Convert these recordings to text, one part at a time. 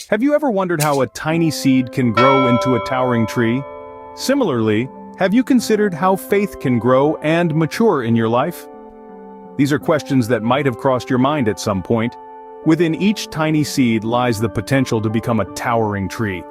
Have you ever wondered how a tiny seed can grow into a towering tree? Similarly, have you considered how faith can grow and mature in your life? These are questions that might have crossed your mind at some point. Within each tiny seed lies the potential to become a towering tree.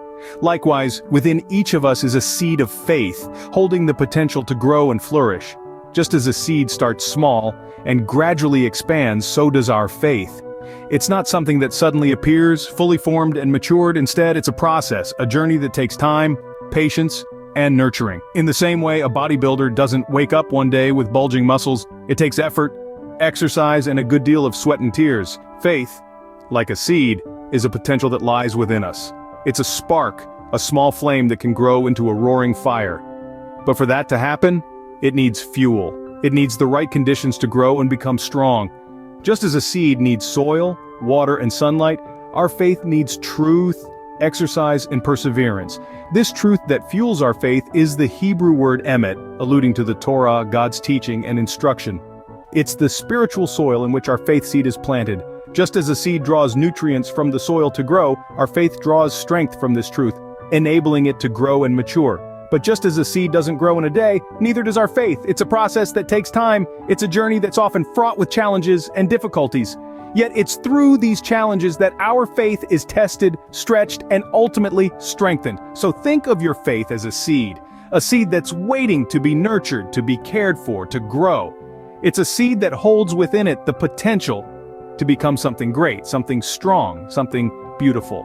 Likewise, within each of us is a seed of faith, holding the potential to grow and flourish. Just as a seed starts small and gradually expands, so does our faith. It's not something that suddenly appears, fully formed and matured. Instead, it's a process, a journey that takes time, patience, and nurturing. In the same way, a bodybuilder doesn't wake up one day with bulging muscles. It takes effort, exercise, and a good deal of sweat and tears. Faith, like a seed, is a potential that lies within us. It's a spark, a small flame that can grow into a roaring fire. But for that to happen, it needs fuel. It needs the right conditions to grow and become strong. Just as a seed needs soil, water, and sunlight, our faith needs truth, exercise, and perseverance. This truth that fuels our faith is the Hebrew word emet, alluding to the Torah, God's teaching and instruction. It's the spiritual soil in which our faith seed is planted. Just as a seed draws nutrients from the soil to grow, our faith draws strength from this truth, enabling it to grow and mature. But just as a seed doesn't grow in a day, neither does our faith. It's a process that takes time. It's a journey that's often fraught with challenges and difficulties. Yet it's through these challenges that our faith is tested, stretched, and ultimately strengthened. So think of your faith as a seed that's waiting to be nurtured, to be cared for, to grow. It's a seed that holds within it the potential to become something great, something strong, something beautiful.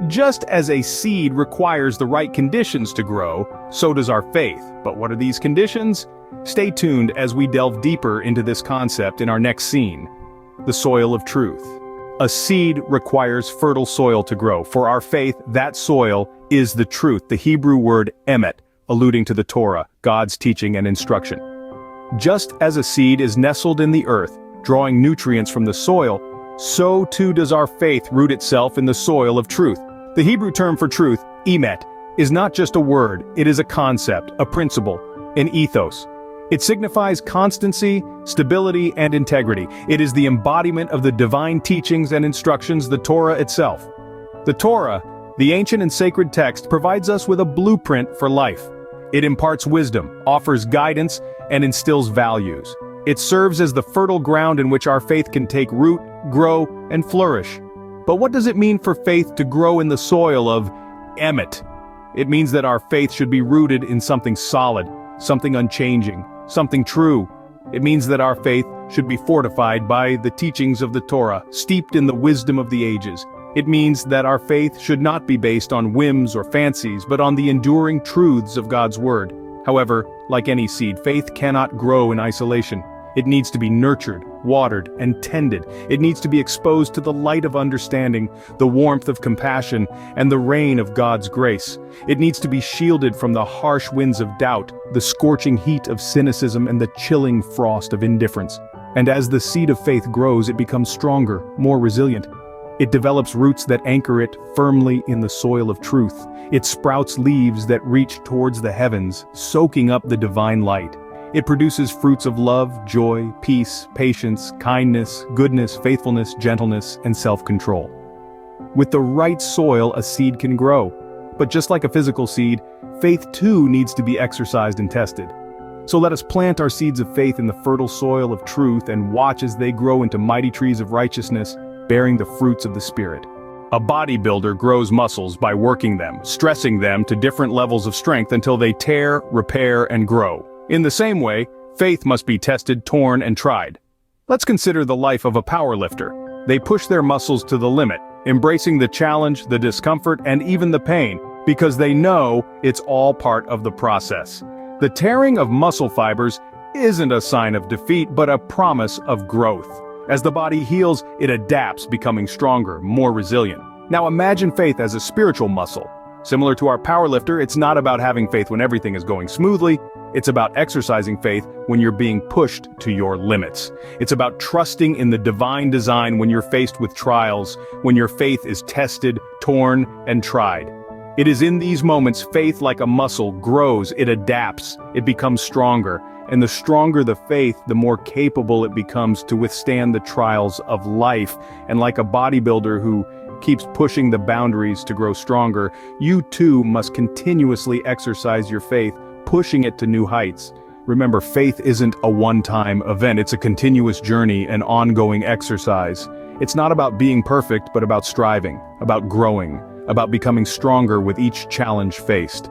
Just as a seed requires the right conditions to grow, so does our faith. But what are these conditions? Stay tuned as we delve deeper into this concept in our next scene, the soil of truth. A seed requires fertile soil to grow. For our faith, that soil is the truth, the Hebrew word emet, alluding to the Torah, God's teaching and instruction. Just as a seed is nestled in the earth, drawing nutrients from the soil, so too does our faith root itself in the soil of truth. The Hebrew term for truth, emet, is not just a word, it is a concept, a principle, an ethos. It signifies constancy, stability, and integrity. It is the embodiment of the divine teachings and instructions, the Torah itself. The Torah, the ancient and sacred text, provides us with a blueprint for life. It imparts wisdom, offers guidance, and instills values. It serves as the fertile ground in which our faith can take root, grow, and flourish. But what does it mean for faith to grow in the soil of emet? It means that our faith should be rooted in something solid, something unchanging, something true. It means that our faith should be fortified by the teachings of the Torah, steeped in the wisdom of the ages. It means that our faith should not be based on whims or fancies, but on the enduring truths of God's word. However, like any seed, faith cannot grow in isolation. It needs to be nurtured, watered, and tended. It needs to be exposed to the light of understanding, the warmth of compassion, and the rain of God's grace. It needs to be shielded from the harsh winds of doubt, the scorching heat of cynicism, and the chilling frost of indifference. And as the seed of faith grows, it becomes stronger, more resilient. It develops roots that anchor it firmly in the soil of truth. It sprouts leaves that reach towards the heavens, soaking up the divine light. It produces fruits of love, joy, peace, patience, kindness, goodness, faithfulness, gentleness, and self-control. With the right soil, a seed can grow. But just like a physical seed, faith too needs to be exercised and tested. So let us plant our seeds of faith in the fertile soil of truth and watch as they grow into mighty trees of righteousness, bearing the fruits of the Spirit. A bodybuilder grows muscles by working them, stressing them to different levels of strength until they tear, repair, and grow. In the same way, faith must be tested, torn, and tried. Let's consider the life of a powerlifter. They push their muscles to the limit, embracing the challenge, the discomfort, and even the pain, because they know it's all part of the process. The tearing of muscle fibers isn't a sign of defeat, but a promise of growth. As the body heals, it adapts, becoming stronger, more resilient. Now imagine faith as a spiritual muscle. Similar to our powerlifter, it's not about having faith when everything is going smoothly. It's about exercising faith when you're being pushed to your limits. It's about trusting in the divine design when you're faced with trials, when your faith is tested, torn, and tried. It is in these moments faith, like a muscle, grows, it adapts, it becomes stronger. And the stronger the faith, the more capable it becomes to withstand the trials of life. And like a bodybuilder who keeps pushing the boundaries to grow stronger, you too must continuously exercise your faith, pushing it to new heights. Remember, faith isn't a one-time event, it's a continuous journey, an ongoing exercise. It's not about being perfect, but about striving, about growing, about becoming stronger with each challenge faced.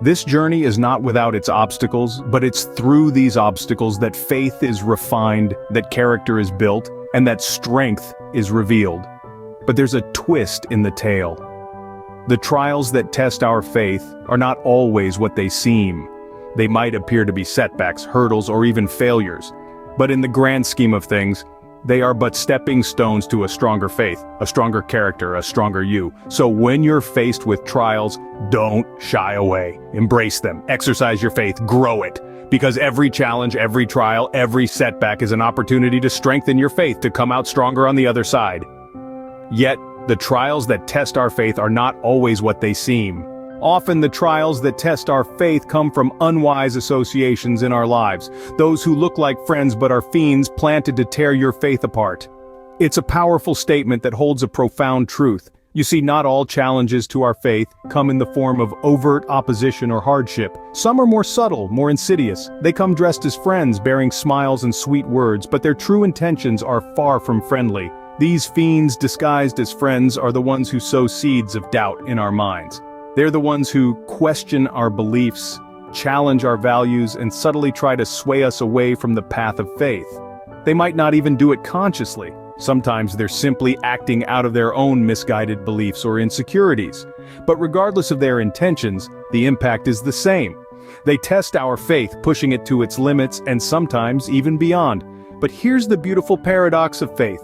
This journey is not without its obstacles, but it's through these obstacles that faith is refined, that character is built, and that strength is revealed. But there's a twist in the tale. The trials that test our faith are not always what they seem. They might appear to be setbacks, hurdles, or even failures. But in the grand scheme of things, they are but stepping stones to a stronger faith, a stronger character, a stronger you. So when you're faced with trials, don't shy away. Embrace them. Exercise your faith. Grow it. Because every challenge, every trial, every setback is an opportunity to strengthen your faith, to come out stronger on the other side. Yet, the trials that test our faith are not always what they seem. Often the trials that test our faith come from unwise associations in our lives, those who look like friends but are fiends planted to tear your faith apart. It's a powerful statement that holds a profound truth. You see, not all challenges to our faith come in the form of overt opposition or hardship. Some are more subtle, more insidious. They come dressed as friends, bearing smiles and sweet words, but their true intentions are far from friendly. These fiends disguised as friends are the ones who sow seeds of doubt in our minds. They're the ones who question our beliefs, challenge our values, and subtly try to sway us away from the path of faith. They might not even do it consciously. Sometimes they're simply acting out of their own misguided beliefs or insecurities. But regardless of their intentions, the impact is the same. They test our faith, pushing it to its limits and sometimes even beyond. But here's the beautiful paradox of faith.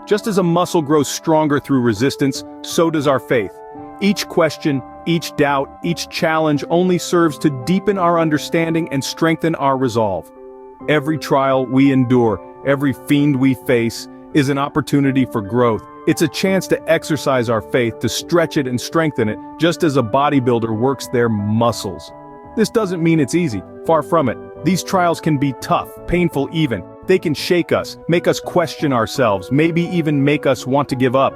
Just as a muscle grows stronger through resistance, so does our faith. Each question, each doubt, each challenge only serves to deepen our understanding and strengthen our resolve. Every trial we endure, every fiend we face, is an opportunity for growth. It's a chance to exercise our faith, to stretch it and strengthen it, just as a bodybuilder works their muscles. This doesn't mean it's easy, far from it. These trials can be tough, painful even. They can shake us, make us question ourselves, maybe even make us want to give up.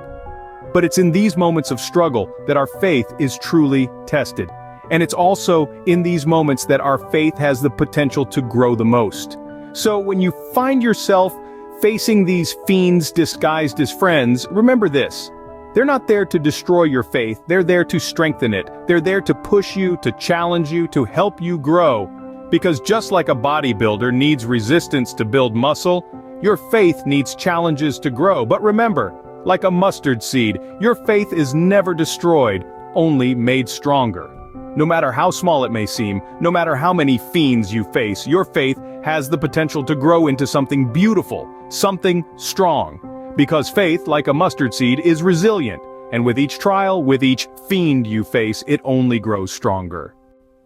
But it's in these moments of struggle that our faith is truly tested. And it's also in these moments that our faith has the potential to grow the most. So when you find yourself facing these fiends disguised as friends, remember this. They're not there to destroy your faith, they're there to strengthen it. They're there to push you, to challenge you, to help you grow. Because just like a bodybuilder needs resistance to build muscle, your faith needs challenges to grow. But remember, like a mustard seed, your faith is never destroyed, only made stronger. No matter how small it may seem, no matter how many fiends you face, your faith has the potential to grow into something beautiful, something strong. Because faith, like a mustard seed, is resilient, and with each trial, with each fiend you face, it only grows stronger.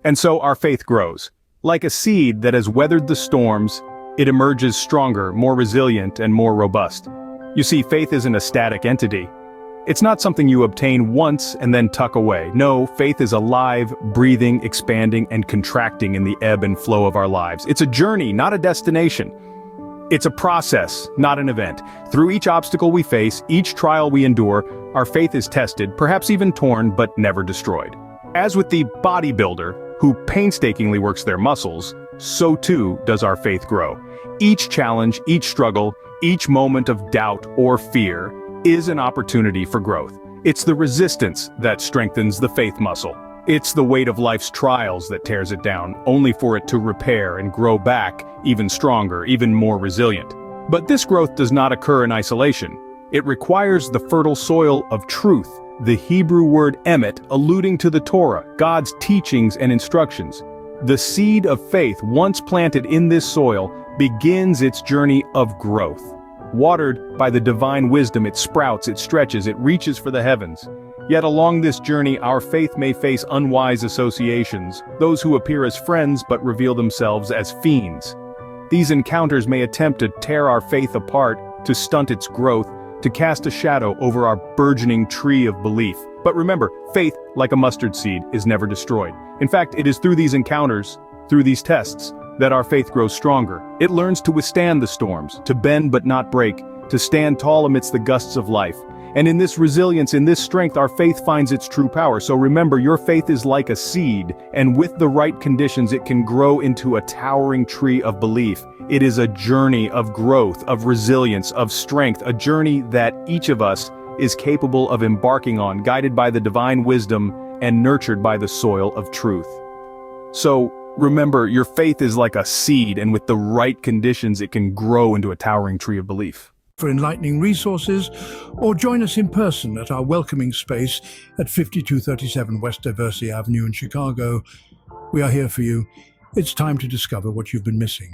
And so our faith grows. Like a seed that has weathered the storms, it emerges stronger, more resilient, and more robust. You see, faith isn't a static entity. It's not something you obtain once and then tuck away. No, faith is alive, breathing, expanding, and contracting in the ebb and flow of our lives. It's a journey, not a destination. It's a process, not an event. Through each obstacle we face, each trial we endure, our faith is tested, perhaps even torn, but never destroyed. As with the bodybuilder, who painstakingly works their muscles, so too does our faith grow. Each challenge, each struggle, each moment of doubt or fear is an opportunity for growth. It's the resistance that strengthens the faith muscle. It's the weight of life's trials that tears it down, only for it to repair and grow back even stronger, even more resilient. But this growth does not occur in isolation. It requires the fertile soil of truth, the Hebrew word emet alluding to the Torah, God's teachings and instructions. The seed of faith, once planted in this soil, begins its journey of growth. Watered by the divine wisdom, it sprouts, it stretches, it reaches for the heavens. Yet along this journey, our faith may face unwise associations, those who appear as friends but reveal themselves as fiends. These encounters may attempt to tear our faith apart, to stunt its growth, to cast a shadow over our burgeoning tree of belief. But remember, faith, like a mustard seed, is never destroyed. In fact, it is through these encounters, through these tests, that our faith grows stronger. It learns to withstand the storms, to bend but not break, to stand tall amidst the gusts of life. And in this resilience, in this strength, our faith finds its true power. So remember, your faith is like a seed, and with the right conditions, it can grow into a towering tree of belief. It is a journey of growth, of resilience, of strength, a journey that each of us is capable of embarking on, guided by the divine wisdom and nurtured by the soil of truth. So, remember, your faith is like a seed, and with the right conditions, it can grow into a towering tree of belief. For enlightening resources, or join us in person at our welcoming space at 5237 West Diversey Avenue in Chicago. We are here for you. It's time to discover what you've been missing.